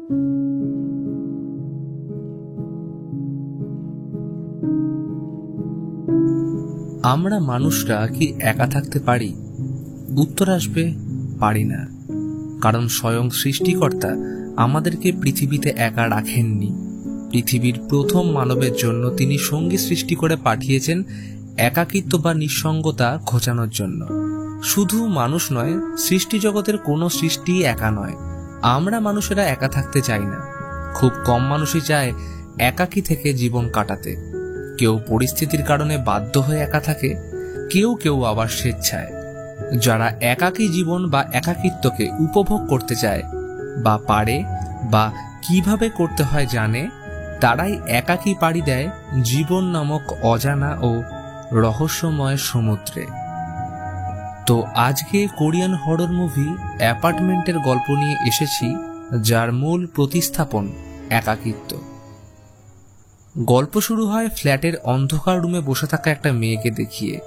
আমরা মানুষরা কি একা থাকতে পারি? উত্তর আসবে পারি না, কারণ স্বয়ং সৃষ্টিকর্তা আমাদেরকে পৃথিবীতে একা রাখেননি। পৃথিবীর প্রথম মানবের জন্য তিনি সঙ্গী সৃষ্টি করে পাঠিয়েছেন একাকিত্ব বা নিঃসঙ্গতা ঘোচানোর জন্য। শুধু মানুষ নয়, সৃষ্টি জগতের কোনো সৃষ্টি একা নয়। আমরা মানুষেরা একা থাকতে চাই না। খুব কম মানুষই চায় একাকী থেকে জীবন কাটাতে। কেউ পরিস্থিতির কারণে বাধ্য হয়ে একা থাকে, কেউ কেউ আবার স্বেচ্ছায়। যারা একাকী জীবন বা একাকিত্বকে উপভোগ করতে চায় বা পারে বা কিভাবে করতে হয় জানে, তারাই একাকী পাড়ি দেয় জীবন নামক অজানা ও রহস্যময় সমুদ্রে। তো আজকে কোরিয়ান হরর মুভি অ্যাপার্টমেন্টের গল্প নিয়ে এসেছি, যার মূল প্রতিস্থাপন একাকিত্ব। গল্প শুরু হয় ফ্ল্যাটের অন্ধকার রুমে বসে থাকা একটা মেয়েকে দেখিয়ে,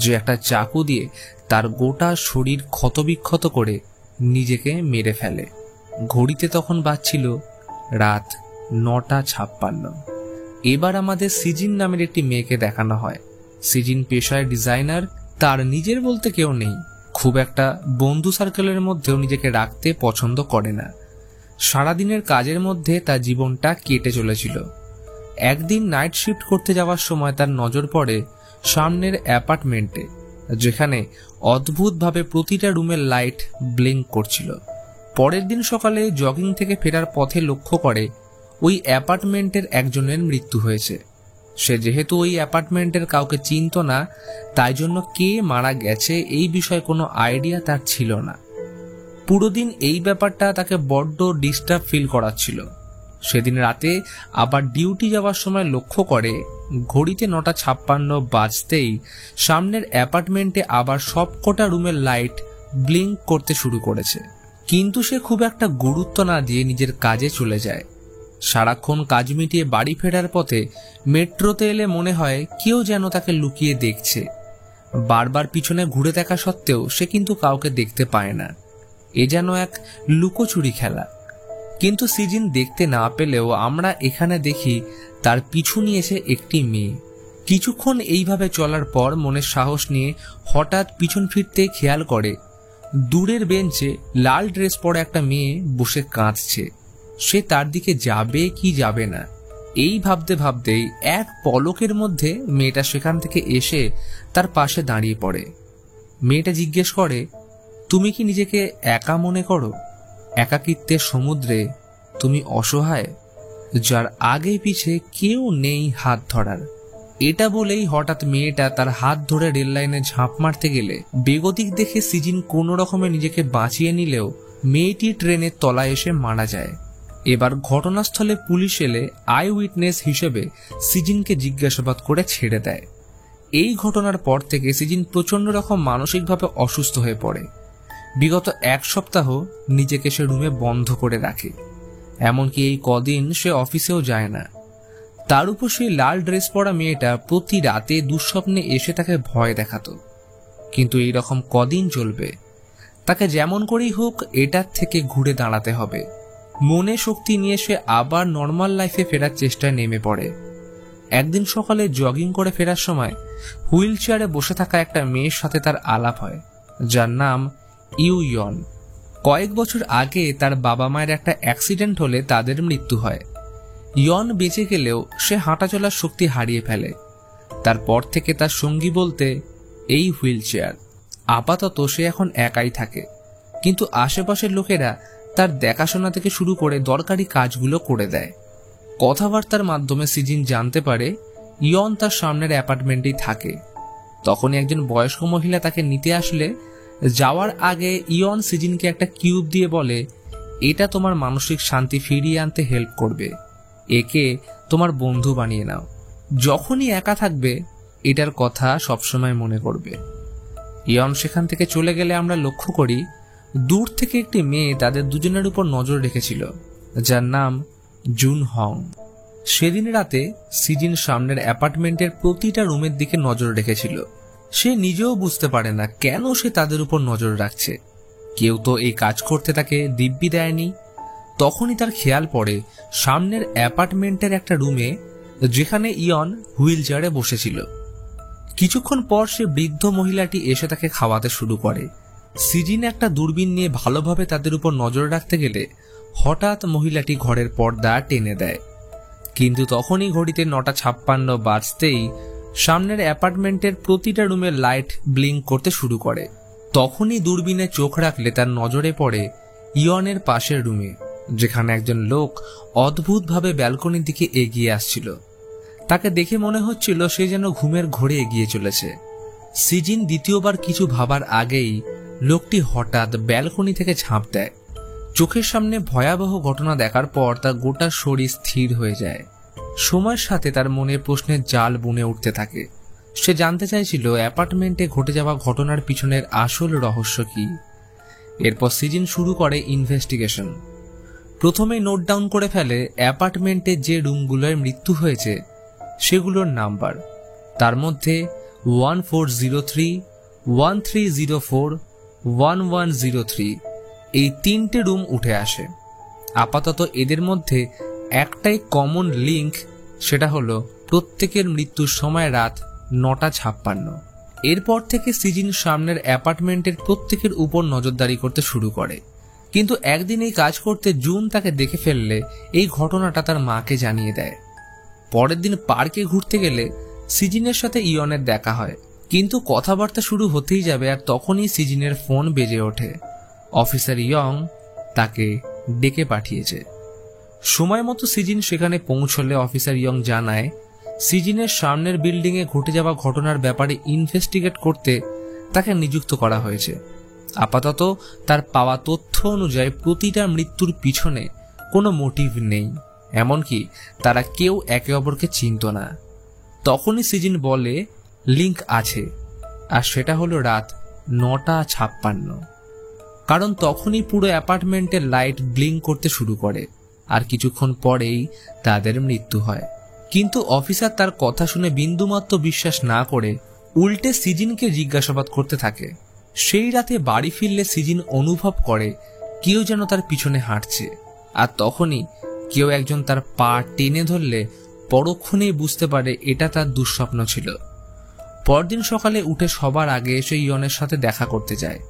যে একটা চাকু দিয়ে তার গোটা শরীর ক্ষতবিক্ষত করে নিজেকে মেরে ফেলে। ঘড়িতে তখন বাজছিল রাত 9:56। এবার আমাদের সিজিন নামের একটি মেয়েকে দেখানো হয়। সিজিন পেশায় ডিজাইনার, তার নিজের বলতে কেউ নেই। খুব একটা বন্ধু সার্কেলের মধ্যেও নিজেকে রাখতে পছন্দ করে না। সারাদিনের কাজের মধ্যে তার জীবনটা কেটে চলেছিল। একদিন নাইট শিফট করতে যাওয়ার সময় তার নজর পড়ে সামনের অ্যাপার্টমেন্টে, যেখানে অদ্ভুতভাবে প্রতিটা রুমের লাইট ব্লিঙ্ক করছিল। পরের দিন সকালে জগিং থেকে ফেরার পথে লক্ষ্য করে ওই অ্যাপার্টমেন্টের একজনের মৃত্যু হয়েছে। সে যেহেতু ওই অ্যাপার্টমেন্টের কাউকে চিনত না, তাই জন্য কে মারা গেছে এই বিষয়ে কোনো আইডিয়া তার ছিল না। পুরো দিন এই ব্যাপারটা তাকে বড্ড ডিস্টার্ব ফিল করাচ্ছিল। সেদিন রাতে আবার ডিউটি যাওয়ার সময় লক্ষ্য করে ঘড়িতে 9:56 বাজতেই সামনের অ্যাপার্টমেন্টে আবার সবকটা রুমের লাইট ব্লিঙ্ক করতে শুরু করেছে। কিন্তু সে খুব একটা গুরুত্ব না দিয়ে নিজের কাজে চলে যায়। সারাক্ষণ কাজ মিটিয়ে বাড়ি ফেরার পথে মেট্রোতে এলে মনে হয় কেউ যেন তাকে লুকিয়ে দেখছে। বারবার পিছনে ঘুরে দেখা সত্ত্বেও সে কিন্তু কাউকে দেখতে পায় না। এ যেন এক লুকোচুরি খেলা। কিন্তু সিজিন দেখতে না পেলেও আমরা এখানে দেখি তার পিছু নিয়েছে একটি মেয়ে। কিছুক্ষণ এইভাবে চলার পর মনের সাহস নিয়ে হঠাৎ পিছন ফিরতে খেয়াল করে দূরের বেঞ্চে লাল ড্রেস পরা একটা মেয়ে বসে কাঁদছে। সে তার দিকে যাবে কি যাবে না, এই ভাবতে ভাবতেই এক পলকের মধ্যে মেয়েটা সেখান থেকে এসে তার পাশে দাঁড়িয়ে পড়ে। মেয়েটা জিজ্ঞেস করে, তুমি কি নিজেকে একা মনে করো? একাকিত্বের সমুদ্রে তুমি অসহায়, যার আগে পিছে কেউ নেই হাত ধরার। এটা বলেই হঠাৎ মেয়েটা তার হাত ধরে রেল লাইনে ঝাঁপ মারতে গেলে বেগতিক দেখে সিজিন কোনো রকমে নিজেকে বাঁচিয়ে নিলেও মেয়েটি ট্রেনের তলায় এসে মারা যায়। এবার ঘটনাস্থলে পুলিশ এলে আই উইটনেস হিসেবে সিজিনকে জিজ্ঞাসাবাদ করে ছেড়ে দেয়। এই ঘটনার পর থেকে সিজিন প্রচন্ড রকম মানসিকভাবে অসুস্থ হয়ে পড়ে। বিগত 1 সপ্তাহ নিজেকে সে রুমে বন্ধ করে রাখে। এমনকি এই কদিন সে অফিসেও যায় না। তার উপর সেই লাল ড্রেস পরা মেয়েটা প্রতি রাতে দুঃস্বপ্নে এসে তাকে ভয় দেখাতো। কিন্তু এইরকম কদিন চলবে? তাকে যেমন করেই হোক এটার থেকে ঘুরে দাঁড়াতে হবে। মনে শক্তি নিয়ে সে আবার নর্মাল লাইফে ফেরার চেষ্টায় নেমে পড়ে। একদিন সকালে জগিং করে ফেরার সময় হুইল চেয়ারে বসে থাকা একটা মেয়ের সাথে তার আলাপ হয়, যার নাম ইউয়ন। কয়েক বছর আগে তার বাবা মায়ের একটা অ্যাক্সিডেন্ট হলে তাদের মৃত্যু হয়। ইয়ন বেঁচে গেলেও সে হাঁটা চলার শক্তি হারিয়ে ফেলে। তারপর থেকে তার সঙ্গী বলতে এই হুইল চেয়ার। আপাতত সে এখন একাই থাকে, কিন্তু আশেপাশের লোকেরা তার দেখাশোনা থেকে শুরু করে দরকারি কাজগুলো করে দেয়। কথাবার্তার মাধ্যমে সিজিন জানতে পারে ইয়ন তার সামনের অ্যাপার্টমেন্টেই থাকে। তখনই একজন বয়স্ক মহিলা তাকে নিতে আসলে যাওয়ার আগে ইয়ন সিজিনকে একটা কিউব দিয়ে বলে, এটা তোমার মানসিক শান্তি ফিরিয়ে আনতে হেল্প করবে, একে তোমার বন্ধু বানিয়ে নাও। যখনই একা থাকবে এটার কথা সবসময় মনে করবে। ইয়ন সেখান থেকে চলে গেলে আমরা লক্ষ্য করি দূর থেকে একটি মেয়ে তাদের দুজনের উপর নজর রেখেছিল, যার নাম জুন হং। সেদিন রাতে সিজিন সামনের অ্যাপার্টমেন্টের প্রতিটা রুমের দিকে নজর রেখেছিল। সে নিজেও বুঝতে পারে না কেন সে তাদের উপর নজর রাখছে। কেউ তো এই কাজ করতে তাকে দিব্যি দেয়নি। তখনই তার খেয়াল পড়ে সামনের অ্যাপার্টমেন্টের একটা রুমে, যেখানে ইয়ন হুইল চেয়ারে বসেছিল। কিছুক্ষণ পর সে বৃদ্ধ মহিলাটি এসে তাকে খাওয়াতে শুরু করে। সিজিন একটা দূরবীন নিয়ে ভালোভাবে তাদের উপর নজর রাখতে গেলে হঠাৎ মহিলাটি ঘরের পর্দা টেনে দেয়। কিন্তু তখনই ঘড়িতে 9:56 বাজতেই সামনের অ্যাপার্টমেন্টের প্রতিটা রুমের লাইট ব্লিঙ্ক করতে শুরু করে। তখনই দূরবীনে চোখ রাখলে তার নজরে পড়ে ইয়নের পাশের রুমে, যেখানে একজন লোক অদ্ভুতভাবে ব্যালকনির দিকে এগিয়ে আসছিল। তাকে দেখে মনে হচ্ছিল সে যেন ঘুমের ঘোরে এগিয়ে চলেছে। সিজিন দ্বিতীয়বার কিছু ভাবার আগেই লোকটি হঠাৎ ব্যালকনি থেকে ঝাঁপ দেয়। চোখের সামনে ভয়াবহ ঘটনা দেখার পর তার গোটা শরীর স্থির হয়ে যায়। সময়ের সাথে তার মনে প্রশ্নের জাল বুনে উঠতে থাকে। সে জানতে চাইছিল অ্যাপার্টমেন্টে ঘটে যাওয়া ঘটনার পিছনের আসল রহস্য কি। এরপর সিজিন শুরু করে ইনভেস্টিগেশন। প্রথমেই নোট ডাউন করে ফেলে অ্যাপার্টমেন্টে যে রুমগুলোর মৃত্যু হয়েছে সেগুলোর নাম্বার। তার মধ্যে 1403, 1304, 1103 এই 3টে রুম উঠে আসে। আপাতত এদের মধ্যে একটাই কমন লিঙ্ক, সেটা হলো প্রত্যেকের মৃত্যুর সময় রাত 9:56। এরপর থেকে সিজিন সামনের অ্যাপার্টমেন্টের প্রত্যেকের উপর নজরদারি করতে শুরু করে। কিন্তু একদিন এই কাজ করতে জুন তাকে দেখে ফেললে এই ঘটনাটা তার মাকে জানিয়ে দেয়। পরের দিন পার্কে ঘুরতে গেলে সিজিনের সাথে ইয়নের দেখা হয়, কিন্তু কথাবার্তা শুরু হতেই যাবে আর তখনই সিজিনের ফোন বেজে ওঠে। অফিসার ইয়ং তাকে ডেকে পাঠিয়েছে। সময় মতো সিজিন সেখানে পৌঁছলে অফিসার ইয়ং জানায় সিজিনের সামনের বিল্ডিংয়ে ঘটে যাওয়া ঘটনার ব্যাপারে ইনভেস্টিগেট করতে তাকে নিযুক্ত করা হয়েছে। আপাতত তার পাওয়া তথ্য অনুযায়ী প্রতিটা মৃত্যুর পিছনে কোনো মোটিভ নেই, এমনকি তারা কেউ একে অপরকে চিনত না। তখনই সিজিন বলে লিঙ্ক আছে, আর সেটা হলো রাত 9:56, কারণ তখনই পুরো অ্যাপার্টমেন্টের লাইট ব্লিঙ্ক করতে শুরু করে আর কিছুক্ষণ পরেই তাদের মৃত্যু হয়। কিন্তু অফিসার তার কথা শুনে বিন্দুমাত্র বিশ্বাস না করে উল্টে সিজিনকে জিজ্ঞাসাবাদ করতে থাকে। সেই রাতে বাড়ি ফিরলে সিজিন অনুভব করে কেউ যেন তার পিছনে হাঁটছে, আর তখনই কেউ একজন তার পা টেনে ধরলে পরক্ষণেই বুঝতে পারে এটা তার দুঃস্বপ্ন ছিল। পরদিন সকালে উঠে সবার আগে এসে ইয়নের সাথে দেখা করতে যায়।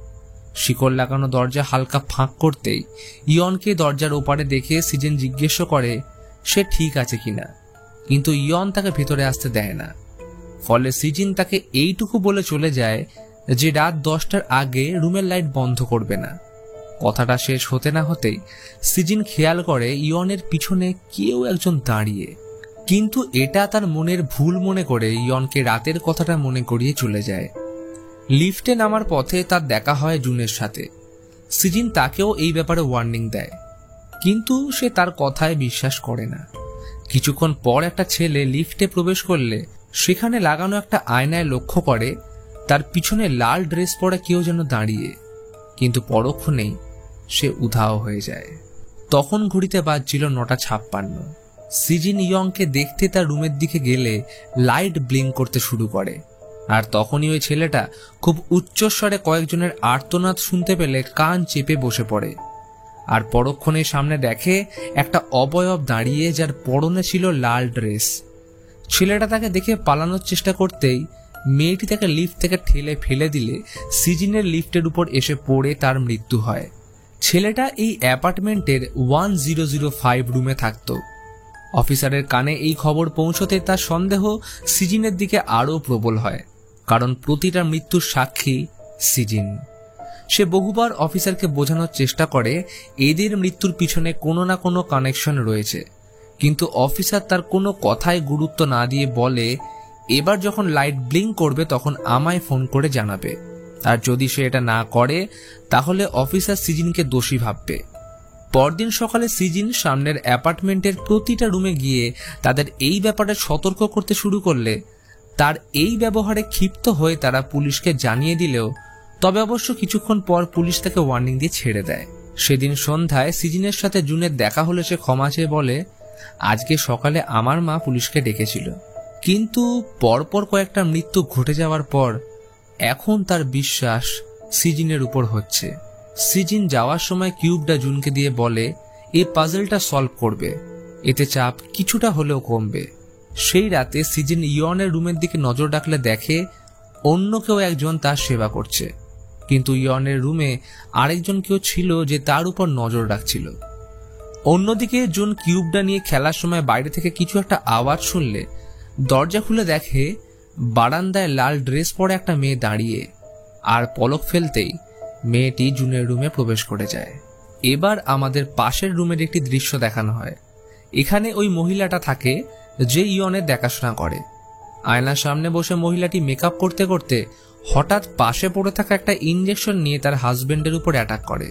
শিকল লাগানো দরজা হালকা ফাঁক করতেই ইয়নকে দরজার ওপারে দেখে সিজিন জিজ্ঞেস করে সে ঠিক আছে কিনা, কিন্তু ইয়ন তাকে ভেতরে আসতে দেয় না। ফলে সিজিন তাকে এইটুকু বলে চলে যায় যে রাত 10টার আগে রুমের লাইট বন্ধ করবে না। কথাটা শেষ হতে না হতেই সিজিন খেয়াল করে ইয়নের পিছনে কেউ একজন দাঁড়িয়ে, কিন্তু এটা তার মনের ভুল মনে করে ইয়নকে রাতের কথাটা মনে করিয়ে চলে যায়। লিফটে নামার পথে তার দেখা হয় জুনের সাথে। সিজিন তাকেও এই ব্যাপারে ওয়ার্নিং দেয়, কিন্তু সে তার কথায় বিশ্বাস করে না। কিছুক্ষণ পর একটা ছেলে লিফটে প্রবেশ করলে সেখানে লাগানো একটা আয়নায় লক্ষ্য করে তার পিছনে লাল ড্রেস পরা কেউ যেন দাঁড়িয়ে, কিন্তু পরক্ষণেই সে উধাও হয়ে যায়। তখন ঘড়িতে বাজছিল 9:56। সিজিন ইয়ংকে দেখতে তার রুমের দিকে গেলে লাইট ব্লিঙ্ক করতে শুরু করে, আর তখনই ওই ছেলেটা খুব উচ্চস্বরে কয়েকজনের আর্তনাদ শুনতে পেলে কান চেপে বসে পড়ে। আর পরক্ষণে সামনে দেখে একটা অবয়ব দাঁড়িয়ে, যার পরনে ছিল লাল ড্রেস। ছেলেটা তাকে দেখে পালানোর চেষ্টা করতেই মেয়েটি তাকে লিফট থেকে ঠেলে ফেলে দিলে সিজিনের লিফটের উপর এসে পড়ে তার মৃত্যু হয়। ছেলেটা এই অ্যাপার্টমেন্টের 1005 রুমে থাকত। অফিসারের কানে এই খবর পৌঁছতে তার সন্দেহ সিজিনের দিকে আরও প্রবল হয়, কারণ প্রতিটা মৃত্যুর সাক্ষী সিজিন। সে বহুবার অফিসারকে বোঝানোর চেষ্টা করে এদের মৃত্যুর পিছনে কোনো না কোনো কানেকশন রয়েছে, কিন্তু অফিসার তার কোনো কথায় গুরুত্ব না দিয়ে বলে এবার যখন লাইট ব্লিঙ্ক করবে তখন আমায় ফোন করে জানাবে, আর যদি সে এটা না করে তাহলে অফিসার সিজিনকে দোষী ভাববে। পরদিন সকালে সিজিন সামনের অ্যাপার্টমেন্টের প্রতিটা রুমে গিয়ে তাদের এই ব্যাপারে সতর্ক করতে শুরু করলে তার এই ব্যবহারে ক্ষিপ্ত হয়ে তারা পুলিশকে জানিয়ে দিলেও তবে অবশ্য কিছুক্ষণ পর পুলিশ তাকে ওয়ার্নিং দিয়ে ছেড়ে দেয়। সেদিন সন্ধ্যায় সিজিনের সাথে জুনের দেখা হলে সে ক্ষমা চেয়ে বলে আজকে সকালে আমার মা পুলিশকে ডেকেছিল, কিন্তু পরপর কয়েকটা মৃত্যু ঘটে যাওয়ার পর এখন তার বিশ্বাস সিজিনের উপর হচ্ছে। সিজিন যাওয়ার সময় কিউবটা জুনকে দিয়ে বলে এই পাজলটা সলভ করবে, এতে চাপ কিছুটা হলেও কমবে। সেই রাতে সিজিন ইয়নের রুমের দিকে নজর রাখলে দেখে অন্য কেউ একজন তার সেবা করছে, কিন্তু ইয়নের রুমে আরেকজন কেউ ছিল যে তার উপর নজর রাখছিল। অন্যদিকে জুন কিউবটা নিয়ে খেলার সময় বাইরে থেকে কিছু একটা আওয়াজ শুনলে দরজা খুলে দেখে বারান্দায় লাল ড্রেস পরে একটা মেয়ে দাঁড়িয়ে, আর পলক ফেলতেই মেয়েটি জুনের রুমে প্রবেশ করে যায়। এবার আমাদের পাশের রুমের একটি দৃশ্য দেখানো হয়। এখানে ওই মহিলাটা থাকে যে ইয়নের দেখাশোনা করে। আয়নার সামনে বসে মহিলাটি মেকআপ করতে করতে হঠাৎ পাশে পড়ে থাকা একটা ইঞ্জেকশন নিয়ে তার হাজবেন্ডের উপর অ্যাটাক করে,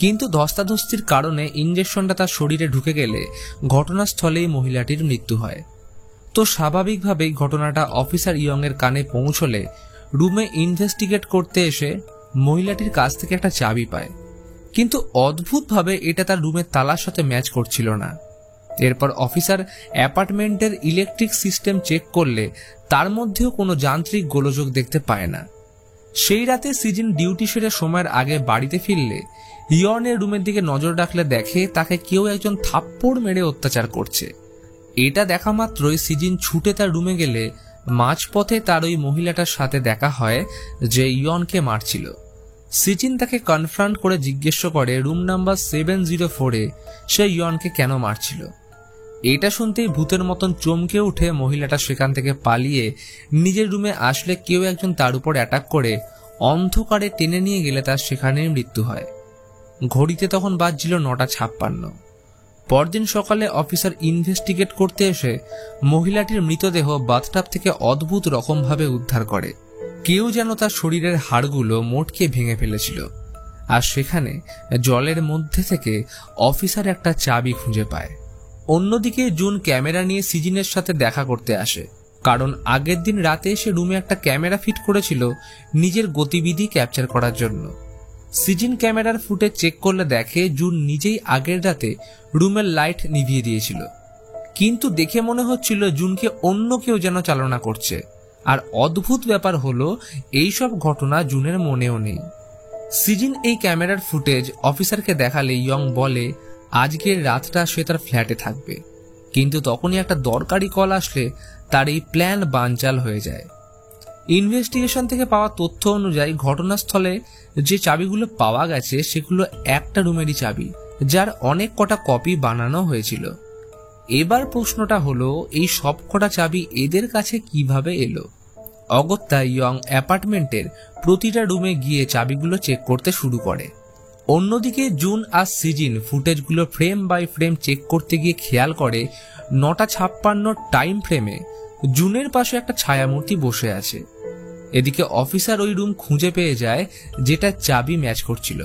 কিন্তু ধস্তাধস্তির কারণে ইঞ্জেকশনটা তার শরীরে ঢুকে গেলে ঘটনাস্থলেই মহিলাটির মৃত্যু হয়। তো স্বাভাবিকভাবেই ঘটনাটা অফিসার ইয়ং এর কানে পৌঁছলে রুমে ইনভেস্টিগেট করতে এসে মহিলাটির কাছ থেকে একটা চাবি পায়, কিন্তু অদ্ভুতভাবে এটা তার রুমের তালার সাথে ম্যাচ করছিল না। এরপর অফিসার অ্যাপার্টমেন্টের ইলেকট্রিক সিস্টেম চেক করলে তার মধ্যেও কোনো যান্ত্রিক গোলযোগ দেখতে পায় না। সেই রাতে সিজিন ডিউটি সেরে সময়ের আগে বাড়িতে ফিরলে ইয়নের রুমের দিকে নজর রাখলে দেখে তাকে কেউ একজন থাপ্পড় মেরে অত্যাচার করছে। এটা দেখা মাত্রই সিজিন ছুটে তার রুমে গেলে মাঝপথে তার ওই মহিলাটার সাথে দেখা হয় যে ইয়নকে মারছিল। সিজিন তাকে কনফ্রন্ট করে জিজ্ঞেস করে রুম নাম্বার 704-এ সে ইয়নকে কেন মারছিল। এটা শুনতেই ভূতের মতন চমকে উঠে মহিলাটা সেখান থেকে পালিয়ে নিজের রুমে আসলে কেউ একজন তার উপর অ্যাটাক করে অন্ধকারে টেনে নিয়ে গেলে তার সেখানেই মৃত্যু হয়। ঘড়িতে তখন বাজছিল 9:56। পরদিন সকালে অফিসার ইনভেস্টিগেট করতে এসে মহিলাটির মৃতদেহ বাথটাব থেকে অদ্ভুত রকমভাবে উদ্ধার করে। কেউ যেন তার শরীরের হাড়গুলো মোটকে ভেঙে ফেলেছিল, আর সেখানে জলের মধ্যে থেকে অফিসার একটা চাবি খুঁজে পায়। অন্যদিকে জুন ক্যামেরা নিয়ে সিজিনের সাথে দেখা করতে আসে, কারণ আগের দিন রাতে সে রুমে একটা ক্যামেরা ফিট করেছিল নিজের গতিবিধি ক্যাপচার করার জন্য। সিজিন ক্যামেরার ফুটেজ চেক করলে দেখে জুন নিজেই আগের রাতে রুমের লাইট নিভিয়ে দিয়েছিল, কিন্তু দেখে মনে হচ্ছিল জুনকে অন্য কেউ যেন চালনা করছে। আর অদ্ভুত ব্যাপার হলো এইসব ঘটনা জুনের মনেও নেই। সিজিন এই ক্যামেরার ফুটেজ অফিসারকে দেখালে ইয়ং বলে আজকের রাতটা সে তার ফ্ল্যাটে থাকবে, কিন্তু তখনই একটা দরকারি কল আসলে তার এই প্ল্যান বানচাল হয়ে যায়। ইনভেস্টিগেশন থেকে পাওয়া তথ্য অনুযায়ী ঘটনাস্থলে যে চাবিগুলো পাওয়া গেছে সেগুলো একটা রুমেরই চাবি, যার অনেক কটা কপি বানানো হয়েছিল। এবার প্রশ্নটা হলো এই সব কটা চাবি এদের কাছে কিভাবে এলো। অগত্যা ইয়ং অ্যাপার্টমেন্টের প্রতিটা রুমে গিয়ে চাবিগুলো চেক করতে শুরু করে। অন্যদিকে জুন আর সিজিন ফুটেজগুলো ফ্রেম বাই ফ্রেম চেক করতে গিয়ে খেয়াল করে 9:56 টাইম ফ্রেমে জুনের পাশে একটা ছায়ামূর্তি বসে আছে। এদিকে অফিসার ওই রুম খুঁজে পেয়ে যায় যেটা চাবি ম্যাচ করছিল,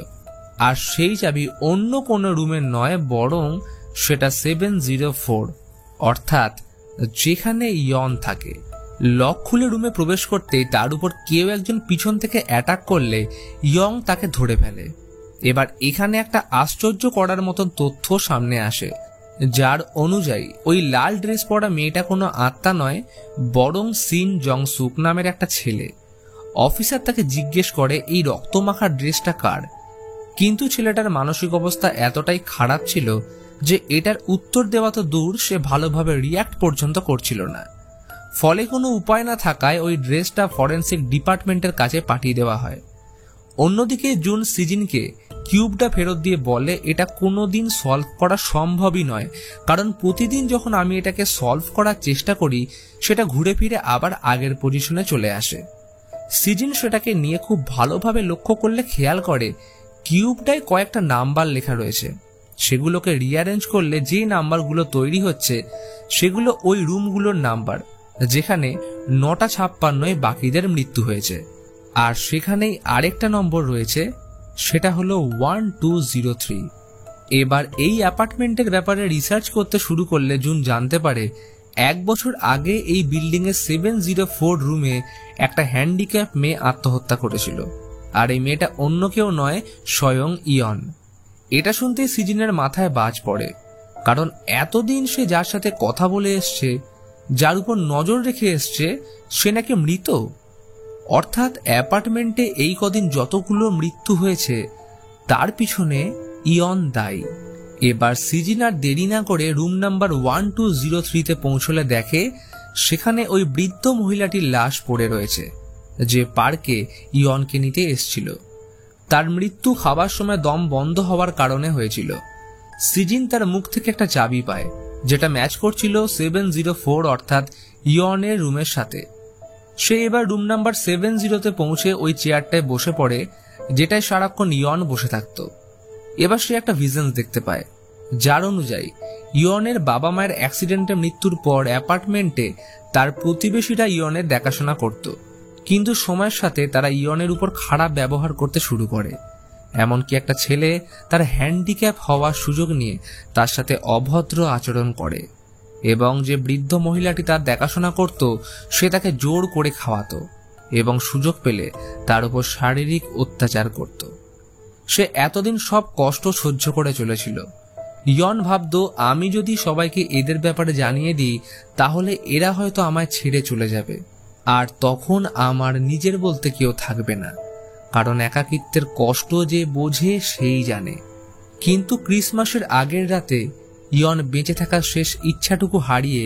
আর সেই চাবি অন্য কোনো রুমের নয়, বরং সেটা 704, অর্থাৎ যেখানে ইয়ন থাকে। লক খুলে রুমে প্রবেশ করতেই তার উপর কেউ একজন পিছন থেকে অ্যাটাক করলে ইয়ং তাকে ধরে ফেলে। এবার এখানে একটা আশ্চর্য করার মতন তথ্য সামনে আসে, যার অনুযায়ী ওই লাল ড্রেস পরা মেয়েটা কোনো আত্মা নয়, বরং সিন জং সুক নামের একটা ছেলে। অফিসার তাকে জিজ্ঞেস করে এই রক্তমাখা ড্রেসটা কার, কিন্তু ছেলেটার মানসিক অবস্থা এতটাই খারাপ ছিল যে এটার উত্তর দেওয়া তো দূর, সে ভালোভাবে রিয়াক্ট পর্যন্ত করছিল না। ফলে কোনো উপায় না থাকায় ওই ড্রেসটা ফরেন্সিক ডিপার্টমেন্টের কাছে পাঠিয়ে দেওয়া হয়। অন্যদিকে জুন সিজিনকে কিউবটা ফেরত দিয়ে বলে এটা কোনোদিন সলভ করা সম্ভবই নয়, কারণ প্রতিদিন যখন আমি এটাকে সলভ করার চেষ্টা করি সেটা ঘুরে ফিরে আবার আগের পজিশনে চলে আসে। সিজিন সেটাকে নিয়ে খুব ভালোভাবে লক্ষ্য করলে খেয়াল করে কিউবটায় কয়েকটা নাম্বার লেখা রয়েছে। সেগুলোকে রিঅ্যারেঞ্জ করলে যে নাম্বারগুলো তৈরি হচ্ছে সেগুলো ওই রুমগুলোর নাম্বার, যেখানে 9:56 বাকিদের মৃত্যু হয়েছে। আর সেখানেই আরেকটা নম্বর রয়েছে, সেটা হলো 1203। এবার এই অ্যাপার্টমেন্টের ব্যাপারে রিসার্চ করতে শুরু করলে জুন জানতে পারে 1 বছর আগে এই বিল্ডিং এর 704 রুমে একটা হ্যান্ডিক্যাপ মেয়ে আত্মহত্যা করেছিল, আর এই মেয়েটা অন্য কেউ নয়, স্বয়ং ইয়ন। এটা শুনতে সিজিনের মাথায় বাজ পড়ে, কারণ এতদিন সে যার সাথে কথা বলে এসছে, যার উপর নজর রেখে এসছে, সে নাকি মৃত। অর্থাৎ অ্যাপার্টমেন্টে এই কদিন যতগুলো মৃত্যু হয়েছে তার পিছনে ইয়ন দায়ী। এবার সিজিন আর দেরি না করে রুম নাম্বার 1203-তে পৌঁছলে দেখে সেখানে ওই বৃদ্ধ মহিলাটির লাশ পড়ে রয়েছে, যে পার্কে ইয়নকে নিতে এসছিল। তার মৃত্যু খাবার সময় দম বন্ধ হওয়ার কারণে হয়েছিল। সিজিন তার মুখ থেকে একটা চাবি পায়, যেটা ম্যাচ করছিল 704 অর্থাৎ ইয়নের রুমের সাথে। সে এবার রুম নাম্বার 70-তে পৌঁছে ওই চেয়ারটায় বসে পড়ে, যেটায় সারাক্ষণ ইয়ন বসে থাকত। এবার সে একটা ভিশনস দেখতে পায়, যার অনুযায়ী ইয়নের বাবা মায়ের অ্যাক্সিডেন্টে মৃত্যুর পর অ্যাপার্টমেন্টে তার প্রতিবেশীরা ইয়নের দেখাশোনা করত, কিন্তু সময়ের সাথে তারা ইয়নের উপর খারাপ ব্যবহার করতে শুরু করে। এমনকি একটা ছেলে তার হ্যান্ডিক্যাপ হওয়ার সুযোগ নিয়ে তার সাথে অভদ্র আচরণ করে, এবং যে বৃদ্ধ মহিলাটি তার দেখাশোনা করত সে তাকে জোর করে খাওয়াতো এবং সুযোগ পেলে তার উপর শারীরিক অত্যাচার করত। সে এতদিন সব কষ্ট সহ্য করে চলেছিল। ইয়ন ভাবত, আমি যদি সবাইকে এদের ব্যাপারে জানিয়ে দিই তাহলে এরা হয়তো আমায় ছেড়ে চলে যাবে, আর তখন আমার নিজের বলতে কেউ থাকবে না, কারণ একাকিত্বের কষ্ট যে বোঝে সেই জানে। কিন্তু ক্রিসমাসের আগের রাতে ইয়ন বেঁচে থাকার শেষ ইচ্ছাটুকু হারিয়ে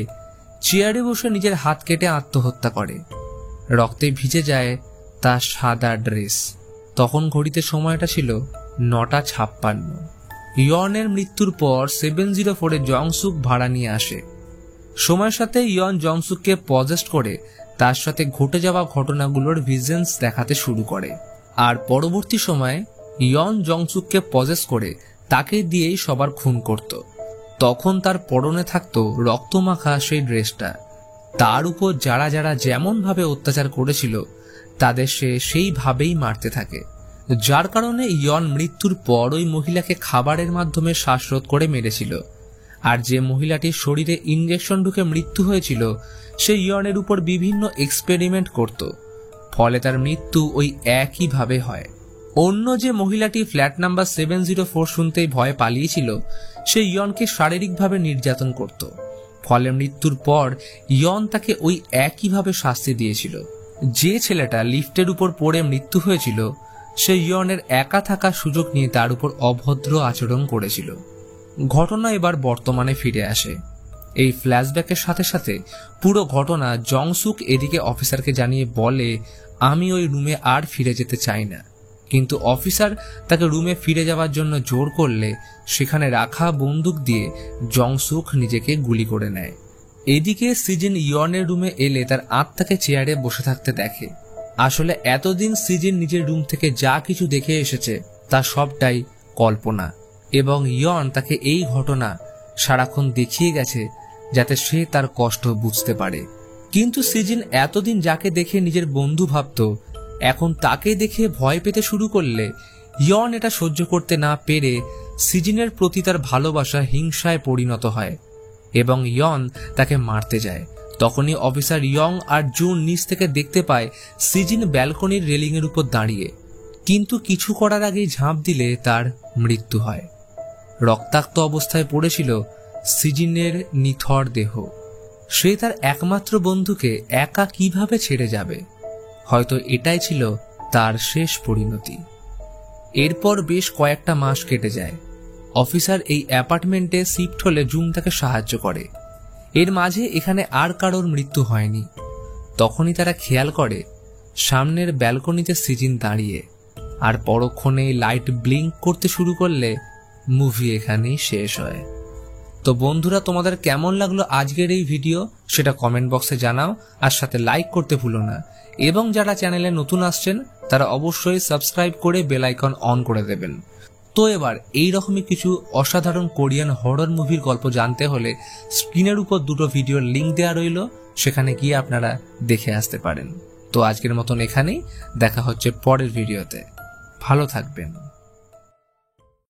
চেয়ারে বসে নিজের হাত কেটে আত্মহত্যা করে। রক্তে ভিজে যায় তার সাদা ড্রেস। তখন ঘড়িতে সময়টা ছিল 9:56। ইয়নের মৃত্যুর পর 704-এ জংসুক ভাড়া নিয়ে আসে। সময়ের সাথে ইয়ন জংসুককে পজেস্ট করে তার সাথে ঘটে যাওয়া ঘটনাগুলোর ভিশনস দেখাতে শুরু করে, আর পরবর্তী সময়ে ইয়ন জংসুককে পজেস করে তাকে দিয়েই সবার খুন করত। তখন তার পরনে থাকতো রক্তমাখা সেই ড্রেসটা। তার উপর যারা যারা যেমন ভাবে অত্যাচার করেছিল তাদের সে সেইভাবেই মারতে থাকে, যার কারণে ইয়ন মৃত্যুর পর ওই মহিলাকে খাবারের মাধ্যমে শ্বাসরোধ করে মেরেছিল। আর যে মহিলাটির শরীরে ইনজেকশন ঢুকে মৃত্যু হয়েছিল সে ইয়নের উপর বিভিন্ন এক্সপেরিমেন্ট করত, ফলে তার মৃত্যু ওই একইভাবে হয়। অন্য যে মহিলাটি ফ্ল্যাট নাম্বার 704 শুনতেই ভয়ে পালিয়েছিল সে ইয়নকে শারীরিকভাবে নির্যাতন করত, ফলে মৃত্যুর পর ইয়ন তাকে ওই একইভাবে শাস্তি দিয়েছিল। যে ছেলেটা লিফটের উপর পড়ে মৃত্যু হয়েছিল সে ইয়নের একা থাকার সুযোগ নিয়ে তার উপর অভদ্র আচরণ করেছিল। ঘটনা এবার বর্তমানে ফিরে আসে। এই ফ্ল্যাশব্যাকের সাথে সাথে পুরো ঘটনা জংসুক এদিকে অফিসারকে জানিয়ে বলে, আমি ওই রুমে আর ফিরে যেতে চাই না। কিন্তু অফিসার তাকে রুমে ফিরে যাওয়ার জন্য জোর করলে সেখানে রাখা বন্দুক দিয়ে জংসুক নিজেকে গুলি করে নেয়। এদিকে সিজিন ইয়নের রুমে এলে তার আত্মাকে চেয়ারে বসে থাকতে দেখে। আসলে এতদিন সিজিন নিজের রুম থেকে যা কিছু দেখে এসেছে তা সবটাই কল্পনা, এবং ইয়ন তাকে এই ঘটনা সারাক্ষণ দেখিয়ে গেছে যাতে সে তার কষ্ট বুঝতে পারে। কিন্তু সিজিন এতদিন যাকে দেখে নিজের বন্ধু ভাবত, এখন তাকে দেখে ভয় পেতে শুরু করলে ইয়ন এটা সহ্য করতে না পেরে সিজিনের প্রতি তার ভালোবাসা হিংসায় পরিণত হয় এবং ইয়ন তাকে মারতে যায়। তখনই অফিসার ইয়ং আর জুন নিচ থেকে দেখতে পায় সিজিন ব্যালকনির রেলিংয়ের উপর দাঁড়িয়ে, কিন্তু কিছু করার আগেই ঝাঁপ দিলে তার মৃত্যু হয়। রক্তাক্ত অবস্থায় পড়েছিল সিজিনের নিথর দেহ। সে তার একমাত্র বন্ধুকে একা কিভাবে ছেড়ে যাবে? হয়তো এটাই ছিল তার শেষ পরিণতি। এরপর বেশ কয়েকটা মাস কেটে যায়। অফিসার এই অ্যাপার্টমেন্টে শিফট হলে জুন তাকে সাহায্য করে। এর মাঝে এখানে আর কারোর মৃত্যু হয়নি। তখনই তারা খেয়াল করে সামনের ব্যালকনিতে সিজিন দাঁড়িয়ে, আর পরক্ষণেই লাইট ব্লিঙ্ক করতে শুরু করলে মুভি এখানেই শেষ হয়। তো বন্ধুরা, তোমাদের কেমন লাগলো আজকের এই ভিডিও সেটা কমেন্ট বক্সে জানাও, আর সাথে লাইক করতে ভুলো না, এবং যারা চ্যানেলে নতুন আসছেন তারা অবশ্যই সাবস্ক্রাইব করে বেল আইকন অন করে দেবেন। তো এবার এইরকমই কিছু অসাধারণ কোরিয়ান হরর মুভির গল্প জানতে হলে স্ক্রিনের উপর দুটো ভিডিওর লিঙ্ক দেওয়া রইল, সেখানে গিয়ে আপনারা দেখে আসতে পারেন। তো আজকের মতন এখানেই, দেখা হচ্ছে পরের ভিডিওতে। ভালো থাকবেন।